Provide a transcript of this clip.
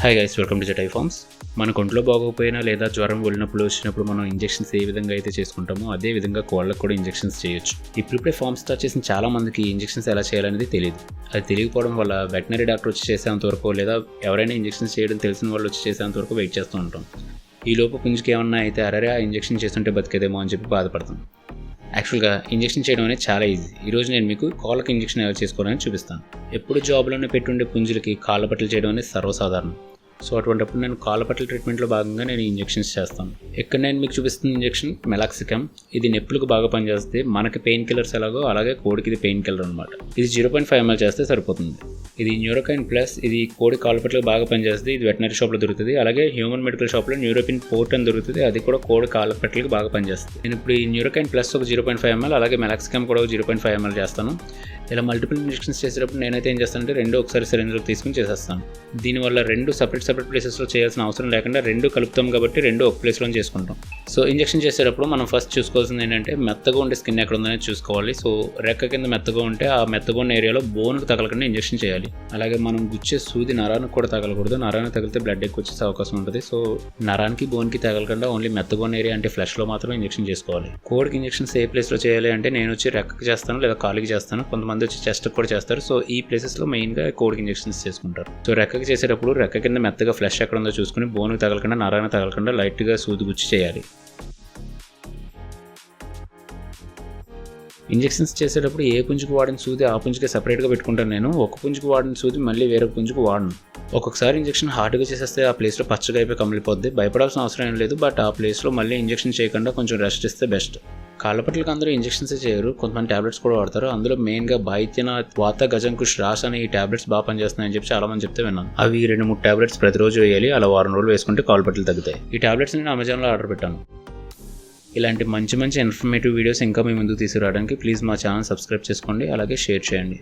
Hi guys, welcome to Jatai farms. మన ఒంట్లో బాగోకపోయినా లేదా జ్వరం వెళ్ళినప్పుడు వచ్చినప్పుడు మనం ఇంజెక్షన్స్ ఏ విధంగా అయితే చేసుకుంటామో అదే విధంగా కోళ్ళకు కూడా ఇంజెక్షన్స్ చేయొచ్చు. ఇప్పుడిప్పుడే ఫార్మ్ స్టార్ట్ చేసిన చాలా మందికి ఇంజెక్షన్స్ ఎలా చేయాలనేది తెలియదు. అది తెలియకపోవడం వల్ల వెటనరీ డాక్టర్ వచ్చి చేసేంత వరకు లేదా ఎవరైనా ఇంజెక్షన్స్ చేయడం తెలిసిన వాళ్ళు వచ్చి చేసేంత వరకు వెయిట్ చేస్తూ ఉంటాం. ఈ లోపు పుంజుకి ఏమన్నా అయితే అరే ఆ ఇంజెక్షన్ చేస్తుంటే బతికేదేమో అని చెప్పి బాధపడతాం. యాక్చువల్గా ఇంజెక్షన్ చేయడం అనేది చాలా ఈజీ. ఈరోజు నేను మీకు కాళ్ళకి ఇంజెక్షన్ ఎలా చేసుకోవాలని చూపిస్తాను. ఎప్పుడు జాబ్లోనే పెట్టుండే పుంజులకి కాళ్ళ పట్టలు చేయడం అనేది సర్వసాధారణం. సో అటువంటిప్పుడు నేను కాళ్ళ పట్టల ట్రీట్మెంట్లో భాగంగా నేను ఇంజెక్షన్స్ చేస్తాను. ఇక్కడ నేను మీకు చూపిస్తున్న ఇంజెక్షన్ మెలాక్సికమ్. ఇది నొప్పులకు బాగా పనిచేస్తే మనకి పెయిన్ కిల్లర్స్ ఎలాగో అలాగే కోడికి ఇది పెయిన్ కిల్లర్ అనమాట. ఇది 0.5 ml చేస్తే సరిపోతుంది. ఇది న్యూరోకైన్ ప్లస్. ఇది కోడి కాళ్ళ పట్టలకు బాగా పనిచేస్తుంది. ఇది వెటనరీ షాప్లో దొరుకుతుంది. అలాగే హ్యూమన్ మెడికల్ షాప్లో న్యూరోపిన్ పోర్ట్ అని దొరుకుతుంది. అది కూడా కోడి కాళ్ళ పట్టలకు బాగా పనిచేస్తుంది. నేను ఇప్పుడు ఈ న్యూరోకైన్ ప్లస్ ఒక 0.5 ml అలాగే మెలాక్సికమ్ కూడా 0.5 ml చేస్తాను. ఇలా మల్టిపుల్ ఇంజెక్షన్స్ చేసేటప్పుడు నేనైతే ఏం చేస్తానంటే రెండు ఒకసారి సిలిండర్కి తీసుకుని చేసేస్తాను. దీనివల్ల రెండు సపరేట్ ప్లేసెస్లో చేయాల్సిన అవసరం లేకుండా రెండు కలుపుతాం కాబట్టి రెండు ఒక ప్లేస్లో చేసుకుంటాం. సో ఇంజెక్షన్ చేసేటప్పుడు మనం ఫస్ట్ చూసుకోవాల్సింది ఏంటంటే మెత్తగా ఉండే స్కిన్ ఎక్కడ ఉందనేది చూసుకోవాలి. సో రెక్క కింద మెత్తగా ఉంటే ఆ మెత్తగా ఉన్న ఏరియాలో బోన్కి తగలకుండా ఇంజెక్షన్ చేయాలి. అలాగే మనం గుచ్చే సూది నరానికి కూడా తగలకూడదు. నరానికి తగిలితే బ్లడ్ ఎక్కువ వచ్చేసే అవకాశం ఉంటుంది. సో నరానికి బోన్కి తగలకుండా ఓన్లీ మెత్తగా ఉన్న ఏరియా అంటే ఫ్లెష్లో మాత్రం ఇంజెక్షన్ చేసుకోవాలి. కోడికి ఇంజెక్షన్స్ ఏ ప్లేస్లో చేయాలి అంటే నేను వచ్చి రెక్కకి చేస్తాను లేదా కాలికి చేస్తాను. కొంతమంది వచ్చి చెస్ట్కి కూడా చేస్తారు. సో ఈ ప్లేసెస్లో మెయిన్గా కోడికి ఇంజెక్షన్స్ చేసుకుంటారు. సో రెక్కకి చేసేటప్పుడు రెక్క కింద మెత్తగా ఫ్లెష్ ఎక్కడ ఉందో చూసుకుని బోన్కి తగలకుండా నరానికి తగలకుండా లైట్గా సూది గుచ్చి చేయాలి. ఇంజెక్షన్స్ చేసేటప్పుడు ఏ పుంజుకు వాడిన సూది ఆ పుంజుకే సపరేట్గా పెట్టుకుంటాను. నేను ఒక పుంజుకు వాడిన సూది మళ్ళీ వేరే పుంజుకు వాడను. ఒక్కొక్కసారి ఇంజెక్షన్ హార్డ్గా చేసేస్తే ఆ ప్లేస్లో పచ్చగా అయిపోయి కమిలిపోద్ది. భయపడాల్సిన అవసరం ఏం లేదు. బట్ ఆ ప్లేస్లో మళ్ళీ ఇంజెక్షన్ చేయకుండా కొంచెం రెస్ట్ ఇస్తే బెస్ట్. కాళ్ళపట్లకి అందరూ ఇంజెక్షన్సే చేయరు. కొంతమంది ట్యాబ్లెట్స్ కూడా వాడతారు. అందులో మెయిన్గా బాయిత్యనాథ్, వాత, గజంకుష్, రాస్ అనే ఈ ట్యాబ్లెట్స్ బాగా పనిచేస్తున్నాయని చెప్పి చాలా మంది చెప్తే విన్నాను. అవి 2-3 ట్యాబ్లెట్స్ ప్రతిరోజు వేయాలి. అలా 1 వారం రోజులు వేసుకుంటే కాళ్ళపట్లు తగ్గుతాయి. ఈ ట్యాబ్లెట్స్ నేను అమెజాన్లో ఆర్డర్ పెట్టాను. ఇలాంటి మంచి ఇన్ఫర్మేటివ్ వీడియోస్ ఇంకా మీ ముందుకు తీసుకురావడానికి ప్లీజ్ మా ఛానల్ సబ్స్క్రైబ్ చేసుకోండి. అలాగే షేర్ చేయండి.